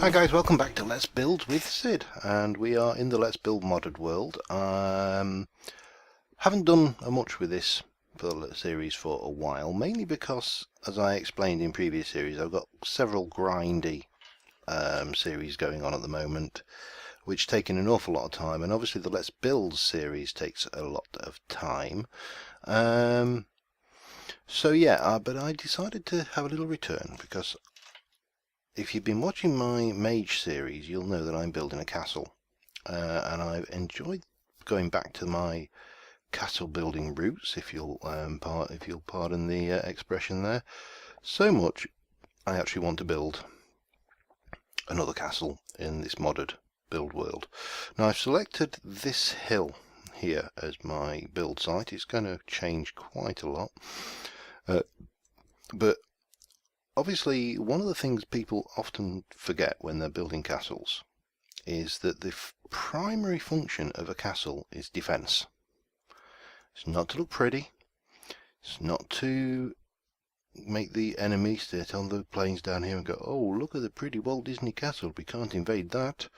Hi guys, welcome back to Let's Build with Sid, and we are in the Let's Build modded world. Haven't done much with this series for a while, mainly because, as I explained in previous series, I've got several grindy series going on at the moment, which taking an awful lot of time, and obviously the Let's Build series takes a lot of time. So yeah, but I decided to have a little return because if you've been watching my Mage series, you'll know that I'm building a castle, and I've enjoyed going back to my castle building roots, if you'll pardon the expression there, so much I actually want to build another castle in this modded build world. Now I've selected this hill here as my build site. It's going to change quite a lot, but obviously, one of the things people often forget when they're building castles is that the primary function of a castle is defense. It's not to look pretty. It's not to make the enemy sit on the plains down here and go, oh, look at the pretty Walt Disney castle, we can't invade that.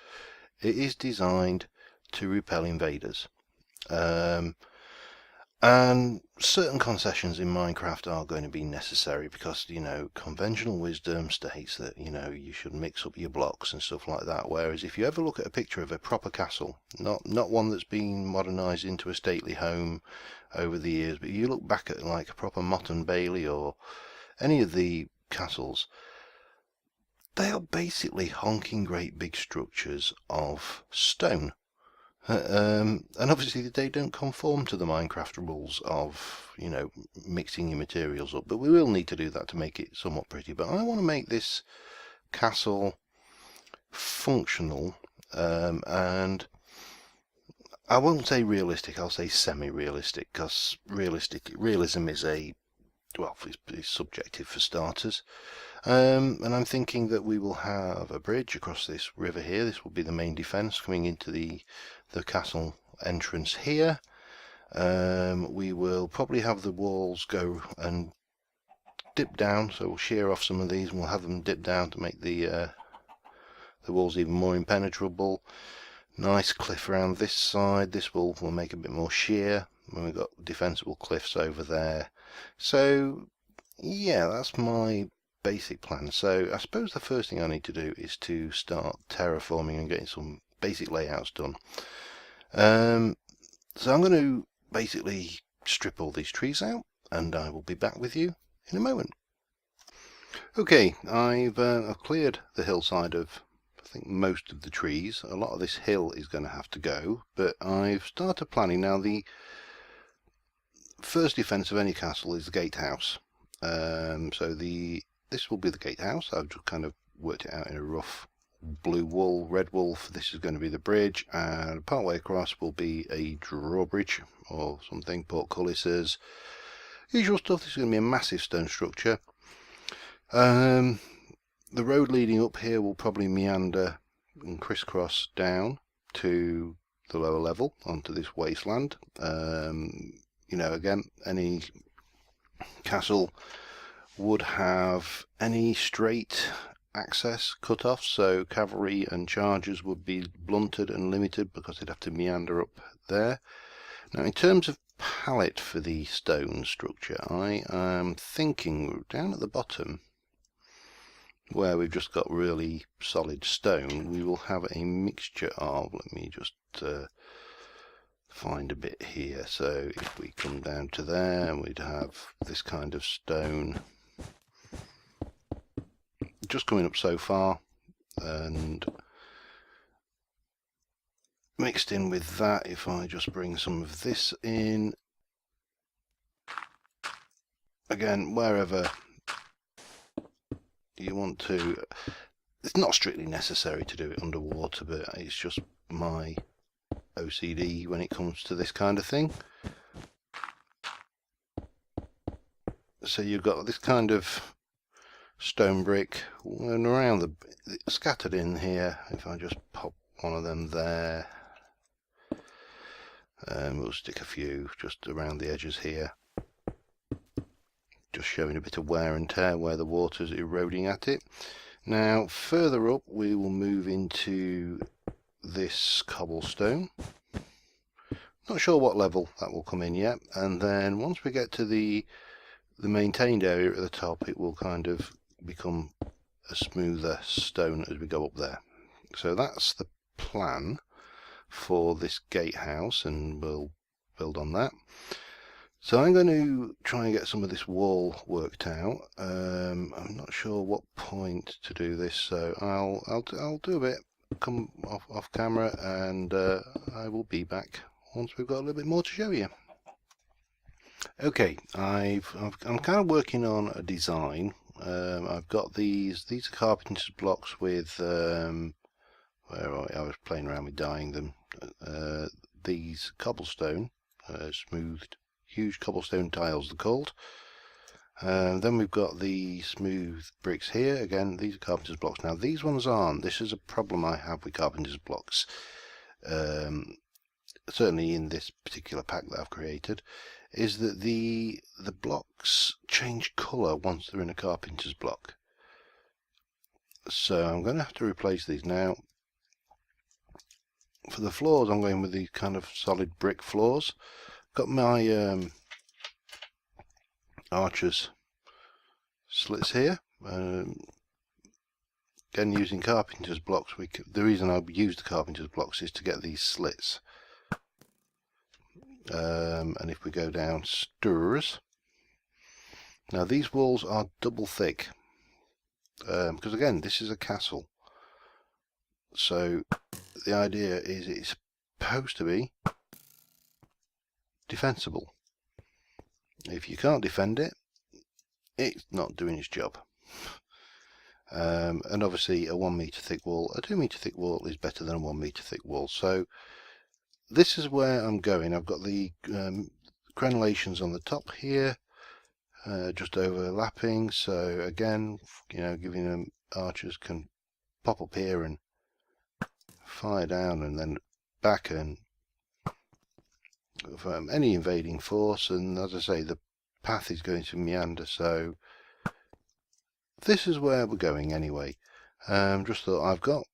It is designed to repel invaders. And certain concessions in Minecraft are going to be necessary because, you know, conventional wisdom states that, you know, you should mix up your blocks and stuff like that. Whereas if you ever look at a picture of a proper castle, not one that's been modernized into a stately home over the years, but you look back at like a proper Motte and Bailey or any of the castles, they are basically honking great big structures of stone. And obviously they don't conform to the Minecraft rules of, you know, mixing your materials up, but we will need to do that to make it somewhat pretty. But I want to make this castle functional, and I won't say realistic, I'll say semi-realistic, because realism is it's subjective for starters. And I'm thinking that we will have a bridge across this river here. This will be the main defense coming into the castle entrance here. We will probably have the walls go and dip down, so we'll shear off some of these and we'll have them dip down to make the walls even more impenetrable. Nice cliff around this side. This will make a bit more sheer when we've got defensible cliffs over there. So yeah, that's my basic plan. So I suppose the first thing I need to do is to start terraforming and getting some basic layouts done. So I'm going to basically strip all these trees out and I will be back with you in a moment. Okay, I've cleared the hillside of I think most of the trees. A lot of this hill is going to have to go, but I've started planning. Now the first defense of any castle is the gatehouse. So this will be the gatehouse. I've just kind of worked it out in a rough blue wool, red wool. This is going to be the bridge, and partway across will be a drawbridge or something, portcullises, usual stuff. This is going to be a massive stone structure. The road leading up here will probably meander and crisscross down to the lower level onto this wasteland. You know, again, any castle would have any straight access cut off, so cavalry and chargers would be blunted and limited because they'd have to meander up there. Now in terms of palette for the stone structure, I am thinking down at the bottom where we've just got really solid stone, we will have a mixture of, let me just find a bit here. So if we come down to there, we'd have this kind of stone just coming up so far, and mixed in with that, if I just bring some of this in, again, wherever you want to. It's not strictly necessary to do it underwater, but it's just my OCD when it comes to this kind of thing. So you've got this kind of stone brick and around scattered in here. If I just pop one of them there, we'll stick a few just around the edges here, just showing a bit of wear and tear where the water's eroding at it. Now further up we will move into this cobblestone. Not sure what level that will come in yet, and then once we get to the maintained area at the top, it will kind of become a smoother stone as we go up there. So that's the plan for this gatehouse, and we'll build on that. So I'm going to try and get some of this wall worked out. I'm not sure what point to do this, so I'll do a bit, come off camera, and I will be back once we've got a little bit more to show you. Okay, I'm kind of working on a design. I've got these are Carpenters Blocks with where I was playing around with dyeing them. These cobblestone, smoothed, huge cobblestone tiles they're called. Then we've got the smooth bricks here. Again, these are Carpenters Blocks. Now these ones aren't. This is a problem I have with Carpenters Blocks. Certainly in this particular pack that I've created, is that the blocks change colour once they're in a Carpenter's block. So I'm going to have to replace these. Now for the floors I'm going with these kind of solid brick floors. Got my archers slits here. Again, using Carpenter's blocks, the reason I use the Carpenter's blocks is to get these slits. And if we go down stairs, now these walls are double thick, because again this is a castle, so the idea is it's supposed to be defensible. If you can't defend it, it's not doing its job. And obviously a 1 meter thick wall, a 2 meter thick wall is better than a 1 meter thick wall. So this is where I'm going. I've got the crenellations on the top here, just overlapping. So again, giving them archers can pop up here and fire down and then back and from any invading force. And as I say, the path is going to meander. So this is where we're going anyway. Just thought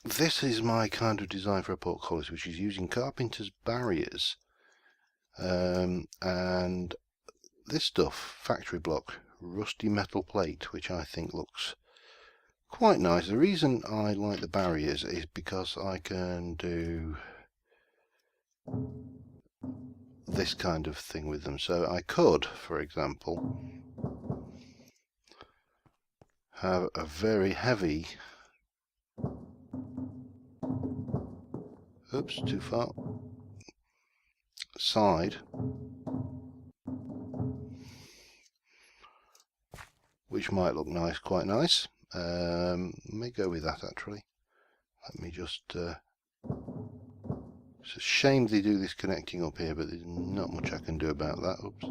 this is my kind of design for a portcullis, which is using Carpenter's barriers, and this stuff, factory block, rusty metal plate, which I think looks quite nice. The reason I like the barriers is because I can do this kind of thing with them. So I could, for example, have a very heavy, oops, too far, side, which might look nice, quite nice. May go with that actually. Let me just, it's a shame they do this connecting up here, but there's not much I can do about that. Oops.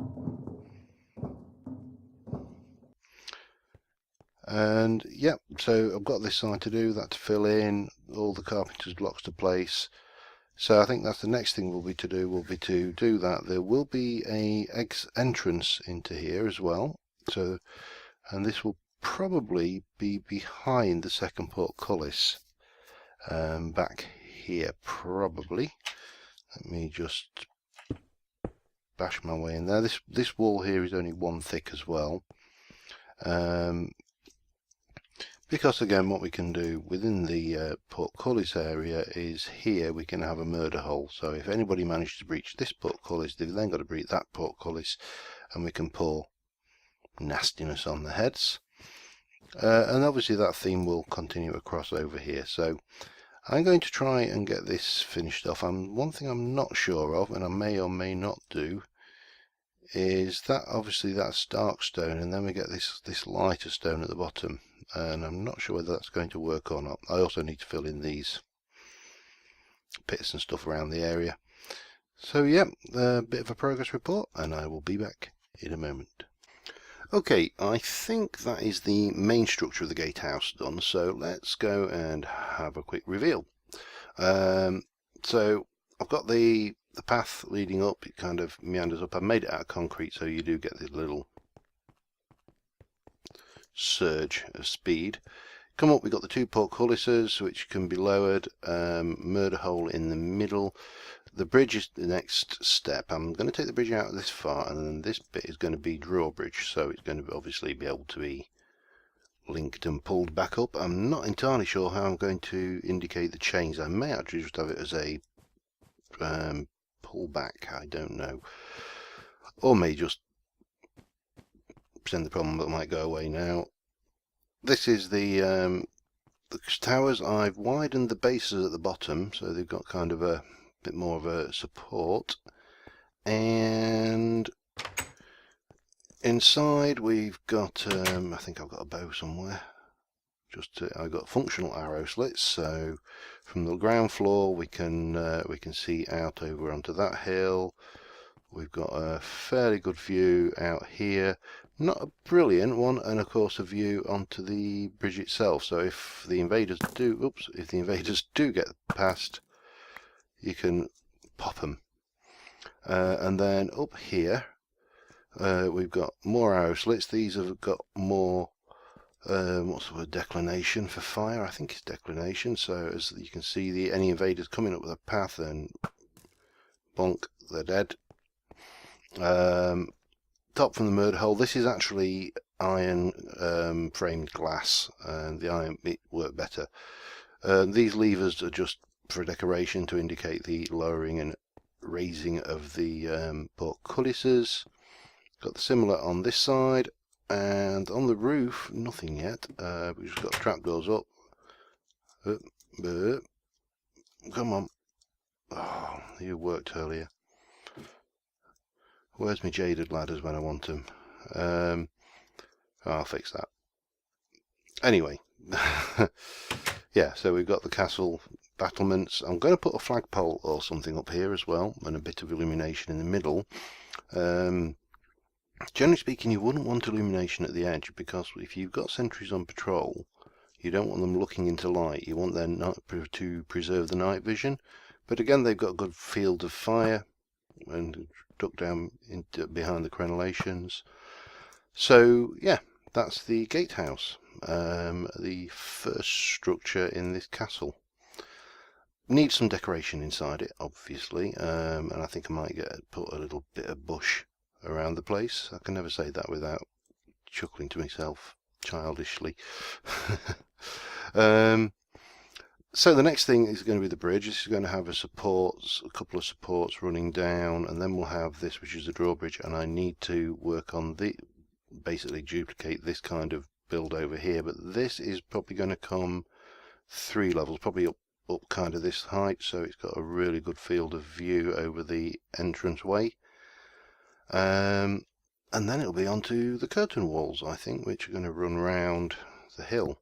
And yep, so I've got this side to do, that to fill in, all the Carpenter's blocks to place. So I think that's the next thing will be to do that. There will be a entrance into here as well. So, and this will probably be behind the second portcullis, back here probably. Let me just bash my way in there. This wall here is only 1 thick as well. Because again, what we can do within the portcullis area is here we can have a murder hole. So if anybody managed to breach this portcullis, they've then got to breach that portcullis, and we can pour nastiness on the heads. And obviously that theme will continue across over here. So I'm going to try and get this finished off. One thing I'm not sure of, and I may or may not do, is that obviously that's dark stone, and then we get this lighter stone at the bottom, and I'm not sure whether that's going to work or not. I also need to fill in these pits and stuff around the area. So yeah, a bit of a progress report, and I will be back in a moment. Okay, I think that is the main structure of the gatehouse done, so let's go and have a quick reveal. So I've got the path leading up, it kind of meanders up. I made it out of concrete, so you do get this little surge of speed. Come up, we've got the 2 portcullises which can be lowered, murder hole in the middle. The bridge is the next step. I'm going to take the bridge out this far, and then this bit is going to be drawbridge, so it's going to obviously be able to be linked and pulled back up. I'm not entirely sure how I'm going to indicate the chains. I may actually just have it as a pull back, I don't know, or may just send the problem that might go away now. This is the towers. I've widened the bases at the bottom so they've got kind of a bit more of a support, and inside we've got I think I've got a bow somewhere. I've got functional arrow slits, so from the ground floor we can see out over onto that hill. We've got a fairly good view out here, not a brilliant one, and of course a view onto the bridge itself. So if the invaders do get past, you can pop them. And then up here we've got more arrow slits. These have got more what's the word, declination for fire. I think it's declination. So as you can see, any invaders coming up with a path, and bonk, they're dead. Top from the murder hole. This is actually iron framed glass, and the iron bit work better. These levers are just for decoration to indicate the lowering and raising of the portcullises. Got the similar on this side, and on the roof nothing yet. We've just got trapdoors up. Come on. Oh, you worked earlier. Where's my jaded ladders when I want them? I'll fix that. Anyway, yeah, so we've got the castle battlements. I'm going to put a flagpole or something up here as well, and a bit of illumination in the middle. Generally speaking, you wouldn't want illumination at the edge, because if you've got sentries on patrol, you don't want them looking into light. You want them to preserve the night vision. But again, they've got a good field of fire and duck down behind the crenellations. So yeah, that's the gatehouse, the first structure in this castle. Needs some decoration inside it, obviously, and I think I might put a little bit of bush around the place. I can never say that without chuckling to myself childishly. So the next thing is going to be the bridge. This is going to have a couple of supports running down, and then we'll have this, which is the drawbridge, and I need to work on basically duplicate this kind of build over here, but this is probably going to come 3 levels, probably up kind of this height, so it's got a really good field of view over the entranceway. And then it'll be onto the curtain walls, I think, which are going to run round the hill.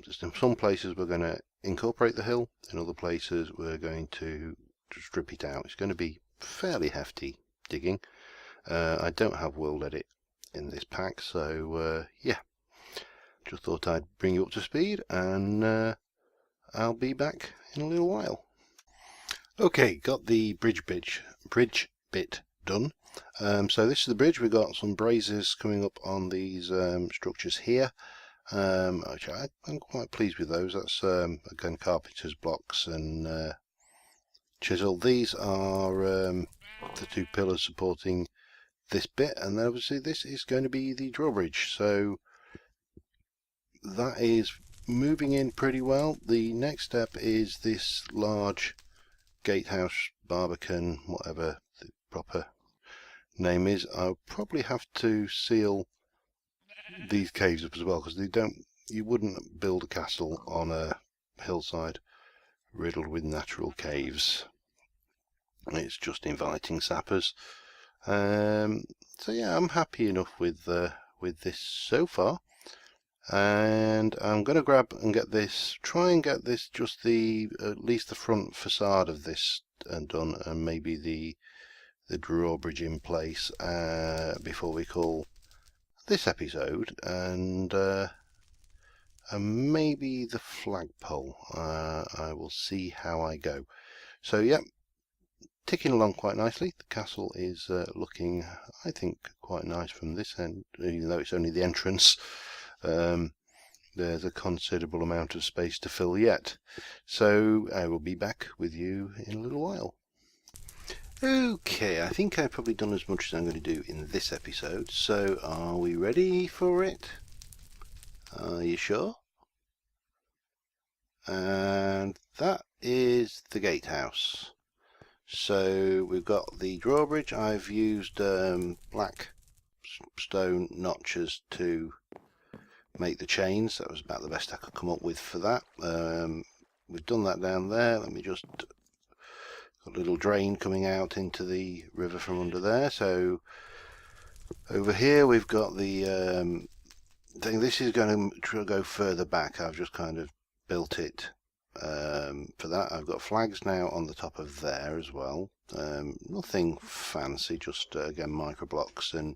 Just in some places we're going to incorporate the hill, in other places we're going to strip it out. It's going to be fairly hefty digging. I don't have World Edit in this pack, so yeah, just thought I'd bring you up to speed, and I'll be back in a little while. Okay, got the bridge bit done. So this is the bridge. We've got some braziers coming up on these structures here, which I'm quite pleased with those. That's again Carpenters Blocks and Chisel. These are the 2 pillars supporting this bit, and then obviously this is going to be the drawbridge. So that is moving in pretty well. The next step is this large gatehouse, barbican, whatever the proper name is. I'll probably have to seal these caves up as well, because you wouldn't build a castle on a hillside riddled with natural caves. It's just inviting sappers. So yeah, I'm happy enough with this so far, and I'm going to grab and try and get this just at least the front facade of this done, and maybe the drawbridge in place before we call this episode, and maybe the flagpole. I will see how I go. So yeah, ticking along quite nicely. The castle is looking, I think, quite nice from this end, even though it's only the entrance. there's a considerable amount of space to fill yet. So I will be back with you in a little while. Okay, I think I've probably done as much as I'm going to do in this episode, so are we ready for it? Are you sure? And that is the gatehouse. So we've got the drawbridge. I've used black stone notches to make the chains. That was about the best I could come up with for that. We've done that down there. Let me just got a little drain coming out into the river from under there. So over here we've got the thing. This is going to go further back. I've just kind of built it for that. I've got flags now on the top of there as well. Nothing fancy, just again micro blocks and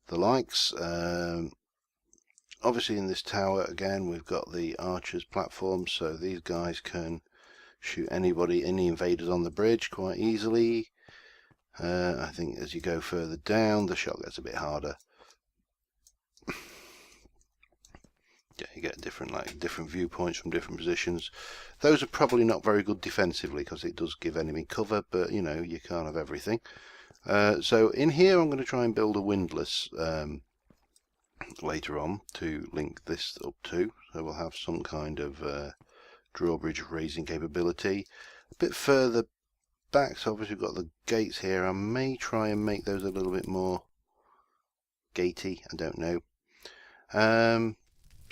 the likes. Obviously in this tower again we've got the archers platform, so these guys can shoot any invaders on the bridge quite easily. I think as you go further down the shot gets a bit harder. Yeah, you get different viewpoints from different positions. Those are probably not very good defensively because it does give enemy cover, but you know, you can't have everything. So in here I'm going to try and build a windlass later on to link this up to, so we'll have some kind of drawbridge raising capability. A bit further back, so obviously we've got the gates here. I may try and make those a little bit more gatey, I don't know.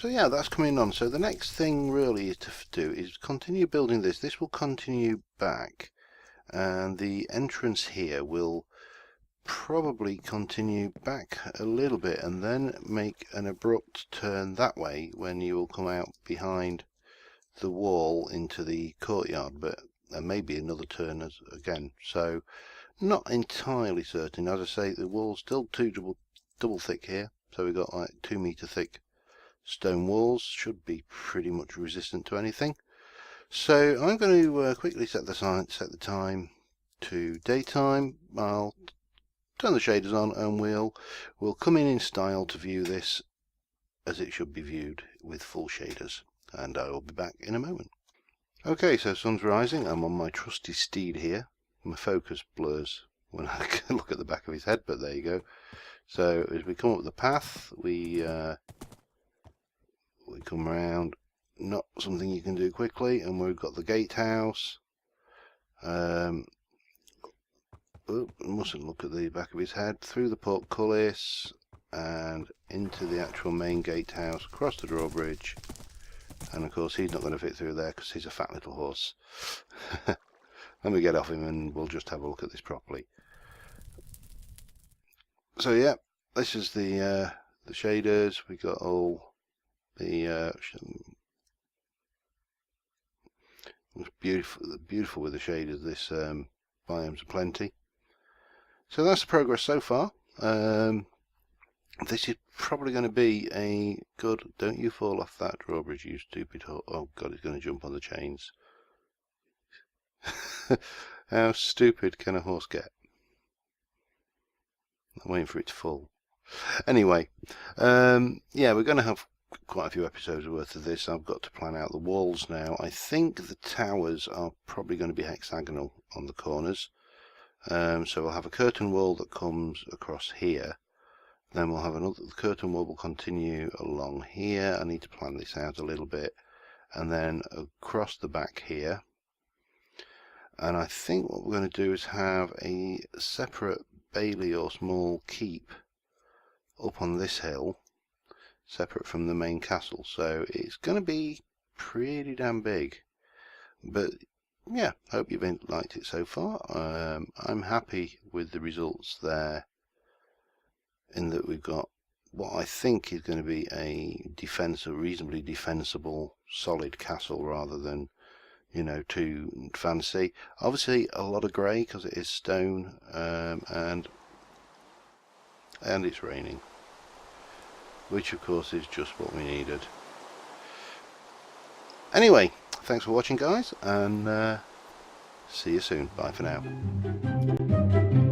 So yeah, that's coming on. So the next thing really to do is continue building this. This will continue back, and the entrance here will probably continue back a little bit and then make an abrupt turn that way when you will come out behind the wall into the courtyard, but there may be another turn again. So not entirely certain. As I say, the wall's still double thick here, so we've got like 2 meter thick stone walls, should be pretty much resistant to anything. So I'm going to quickly set the time to daytime. I'll turn the shaders on and we'll come in style to view this as it should be viewed with full shaders, and I will be back in a moment. Okay, so sun's rising. I'm on my trusty steed here. My focus blurs when I look at the back of his head, but there you go. So as we come up the path, we come around, not something you can do quickly, and we've got the gatehouse. Mustn't look at the back of his head, through the portcullis and into the actual main gatehouse, across the drawbridge, and of course he's not going to fit through there because he's a fat little horse. Let me get off him and we'll just have a look at this properly. So yeah, this is the shaders. We got all the beautiful with the shaders, this Biomes O Plenty. So that's the progress so far. This is probably going to be a good... Don't you fall off that drawbridge, you stupid horse. Oh god, it's going to jump on the chains. How stupid can a horse get? I'm waiting for it to fall. Anyway, yeah, we're going to have quite a few episodes worth of this. I've got to plan out the walls now. I think the towers are probably going to be hexagonal on the corners. So we'll have a curtain wall that comes across here. Then we'll have another, the curtain wall will continue along here. I need to plan this out a little bit. And then across the back here. And I think what we're going to do is have a separate bailey or small keep up on this hill, separate from the main castle. So it's going to be pretty damn big. But yeah, hope you've liked it so far. I'm happy with the results there, in that we've got what I think is going to be a reasonably defensible, solid castle rather than, you know, too fancy. Obviously a lot of grey because it is stone, and it's raining, which of course is just what we needed. Anyway, thanks for watching guys, and see you soon. Bye for now.